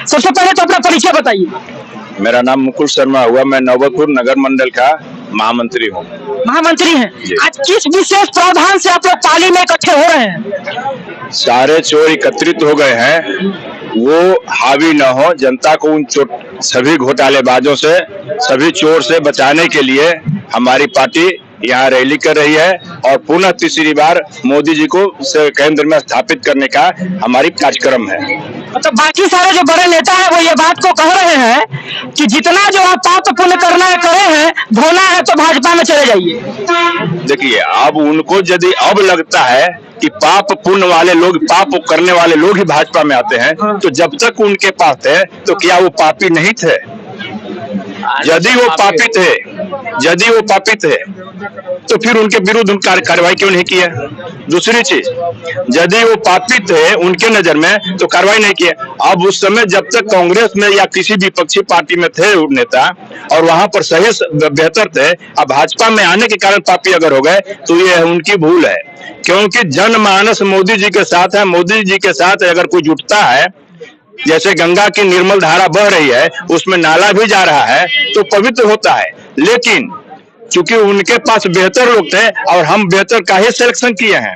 सबसे पहले तो अपना परिचय बताइए। मेरा नाम मुकुल शर्मा हुआ, मैं नौबतपुर नगर मंडल का महामंत्री हूँ। महामंत्री हैं। आज किस विशेष प्रावधान से आप लोग पाली में इकट्ठे हो रहे हैं? सारे चोर एकत्रित हो गए हैं, वो हावी न हो, जनता को उन सभी घोटालेबाजों से, सभी चोर से बचाने के लिए हमारी पार्टी यहाँ रैली कर रही है और पुनः तीसरी बार मोदी जी को केंद्र में स्थापित करने का हमारी कार्यक्रम है। मतलब बाकी सारे जो बड़े नेता हैं वो ये बात को कह रहे हैं कि जितना जो आप पाप पुण्य करना है करे हैं, धोना है तो भाजपा में चले जाइए। देखिए, अब उनको यदि अब लगता है कि पाप पुण्य वाले लोग, पाप करने वाले लोग ही भाजपा में आते हैं, तो जब तक उनके पास थे तो क्या वो पापी नहीं थे? यदि वो पापी थे तो फिर उनके विरुद्ध कार्रवाई क्यों नहीं किया? दूसरी चीज, यदि वो पापी थे उनके नजर में तो कार्रवाई नहीं किया। अब उस समय जब तक कांग्रेस में या किसी विपक्षी पार्टी में थे नेता और वहां पर सही बेहतर थे, अब भाजपा में आने के कारण पापी अगर हो गए तो ये उनकी भूल है, क्योंकि जनमानस मोदी जी के साथ है। मोदी जी के साथ अगर कोई जुटता है, जैसे गंगा की निर्मल धारा बह रही है, उसमें नाला भी जा रहा है तो पवित्र होता है। लेकिन चूंकि उनके पास बेहतर लोग थे और हम बेहतर का ही सिलेक्शन किए हैं,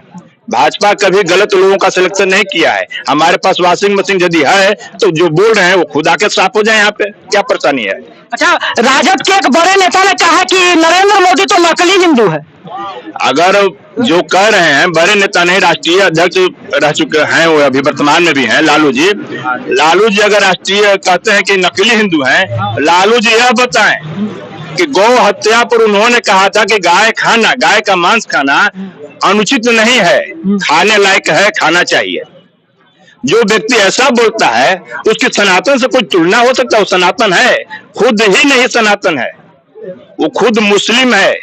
भाजपा कभी गलत लोगों का सिलेक्शन नहीं किया है। हमारे पास वॉशिंग मशीन यदि है तो जो बोल रहे हैं वो खुद आके साफ हो जाए, यहाँ पे क्या परेशानी है? अच्छा, राजद के एक बड़े नेता ने कहा कि नरेंद्र मोदी तो नकली हिंदू है। अगर जो कह रहे हैं, बड़े नेता नहीं, राष्ट्रीय अध्यक्ष रह चुके हैं, वो अभी वर्तमान में भी हैं, लालू जी अगर राष्ट्रीय कहते हैं कि नकली हिंदू हैं, लालू जी यह बताएं कि गौ हत्या पर उन्होंने कहा था कि गाय का मांस खाना अनुचित नहीं है, खाने लायक है, खाना चाहिए। जो व्यक्ति ऐसा बोलता है उसकी सनातन से कोई तुलना हो सकता है? वो सनातन है? खुद ही नहीं सनातन है, वो खुद मुस्लिम है,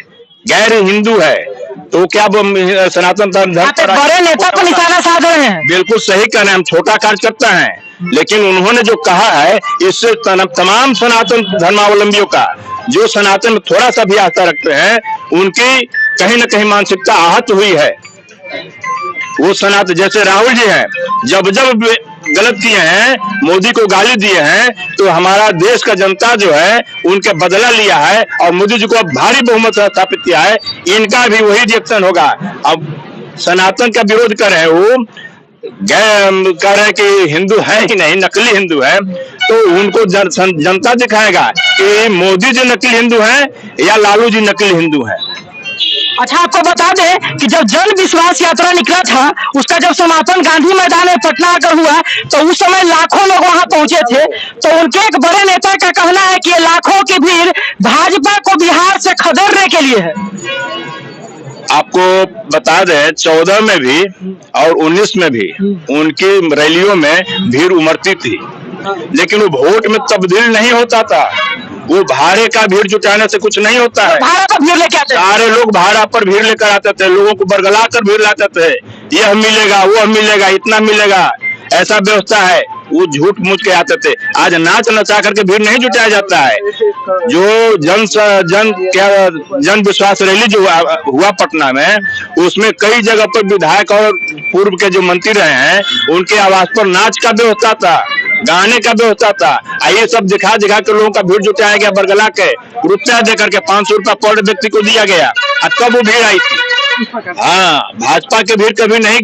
गैर हिंदू है, तो क्या सनातन धर्म बड़े नेता को निशाना साध रहे हैं? बिल्कुल सही कह रहे हैं, हम छोटा कार्यकर्ता हैं, लेकिन उन्होंने जो कहा है इससे तमाम सनातन धर्मावलंबियों का, जो सनातन में थोड़ा सा भी आस्था रखते हैं, उनकी कहीं न कहीं मानसिकता आहत हुई है। वो सनातन, जैसे राहुल जी हैं, जब गलत किए हैं, मोदी को गाली दिए हैं, तो हमारा देश का जनता जो है उनके बदला लिया है और मोदी जी को अब भारी बहुमत से स्थापित किया है। इनका भी वही रिएक्शन होगा। अब सनातन का विरोध कर रहे हैं, वो कह रहे हैं कि हिंदू है ही नहीं, नकली हिंदू है, तो उनको जनता दिखाएगा कि मोदी जी नकली हिंदू हैं या लालू जी नकली हिंदू हैं। अच्छा, आपको बता दें कि जब जन विश्वास यात्रा निकला था, उसका जब समापन गांधी मैदान में पटना आकर हुआ तो उस समय लाखों लोग वहां पहुंचे थे। तो उनके एक बड़े नेता का कहना है कि ये लाखों की भीड़ भाजपा को बिहार से खदेड़ने के लिए है। आपको बता दें, 14 में भी और 19 में भी उनकी रैलियों में भीड़ उमड़ती थी, लेकिन वो वोट में तब्दील नहीं होता था। वो भाड़े का भीड़ जुटाने से कुछ नहीं होता है। भाड़ा पर भीड़ लेके आते, सारे लोग भाड़ा पर भीड़ लेकर आते थे, लोगों को बरगला कर भीड़ लाते थे, यह मिलेगा, वो मिलेगा, इतना मिलेगा, ऐसा व्यवस्था है। वो झूठ मूठ के आते थे। आज नाच नचा करके भीड़ नहीं जुटाया जाता है। जो जन विश्वास रैली जो हुआ पटना में, उसमें कई जगह पर विधायक और पूर्व के जो मंत्री रहे हैं, उनके आवास पर नाच का व्यवस्था था, गाने का व्यवस्था था। ये सब दिखा के लोगों का भीड़ जुटाया गया, बरगला के रुपया देकर के 500 रुपया पर व्यक्ति को दिया गया। कब वो भीड़ आई थी? हाँ, भाजपा की भीड़ कभी नहीं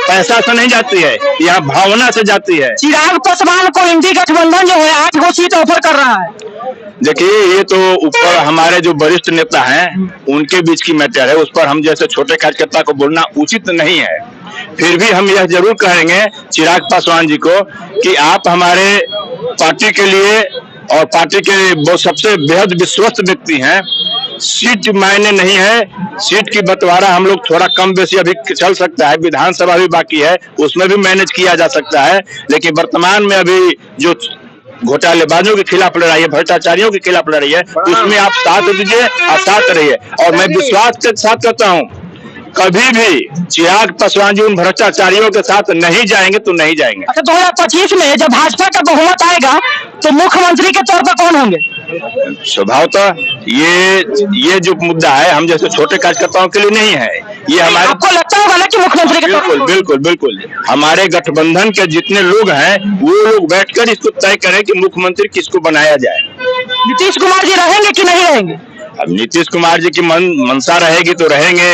पैसा से नहीं जाती है, यहाँ भावना से जाती है। चिराग पासवान को इंडी गठबंधन जो है 8 सीट ऑफर कर रहा है। देखिए, ये तो ऊपर हमारे जो वरिष्ठ नेता हैं उनके बीच की मैटर है, उस पर हम जैसे छोटे कार्यकर्ता को बोलना उचित नहीं है। फिर भी हम यह जरूर कहेंगे चिराग पासवान जी को कि आप हमारे पार्टी के लिए और पार्टी के सबसे बेहद विश्वस्त व्यक्ति हैं। सीट मायने नहीं है, सीट की बंटवारा हम लोग थोड़ा कम बेसी अभी चल सकता है, विधानसभा भी बाकी है, उसमें भी मैनेज किया जा सकता है। लेकिन वर्तमान में अभी जो घोटालेबाजों के खिलाफ लड़ाई है, भ्रष्टाचारियों के खिलाफ लड़ाई है, उसमें आप साथ दीजिए और साथ रहिए। और मैं विश्वास के साथ कहता हूँ, कभी भी चिराग पासवान जी उन भ्रष्टाचारियों के साथ नहीं जाएंगे तो नहीं जाएंगे। अच्छा, 2025 में जब भाजपा का बहुमत आएगा तो मुख्यमंत्री के तौर पर कौन होंगे? स्वभावतः ये जो मुद्दा है हम जैसे छोटे कार्यकर्ताओं के लिए नहीं है, ये हमारे आपको लगता होगा ना कि मुख्यमंत्री के बिल्कुल बिल्कुल बिल्कुल हमारे गठबंधन के जितने लोग हैं वो लोग बैठकर इसको तय करें कि मुख्यमंत्री किसको बनाया जाए। नीतीश कुमार जी रहेंगे कि नहीं रहेंगे? अब नीतीश कुमार जी की मनसा रहेगी तो रहेंगे,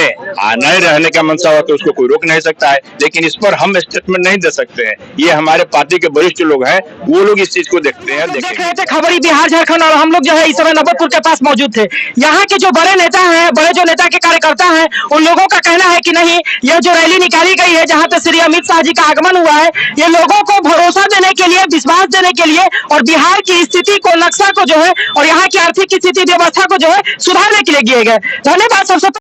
नहीं रहने का मनसा हो तो उसको कोई रोक नहीं सकता है, लेकिन इस पर हम स्टेटमेंट नहीं दे सकते हैं। ये हमारे पार्टी के वरिष्ठ लोग हैं, वो लोग इस चीज को देखते हैं। देख रहे थे खबरी बिहार झारखंड और हम लोग जो है इस समय नवबतपुर के पास मौजूद थे। यहाँ के जो बड़े नेता हैं, बड़े जो नेता के कार्यकर्ता हैं, उन लोगों का कहना है कि नहीं, यह जो रैली निकाली गई है जहाँ पे श्री अमित शाह जी का आगमन हुआ है, ये लोगों को भरोसा देने के लिए, विश्वास देने के लिए और बिहार की स्थिति को, नक्शा को जो है और यहाँ की आर्थिक स्थिति व्यवस्था को जो है सुधारने के लिए किए गए। धन्यवाद सबसे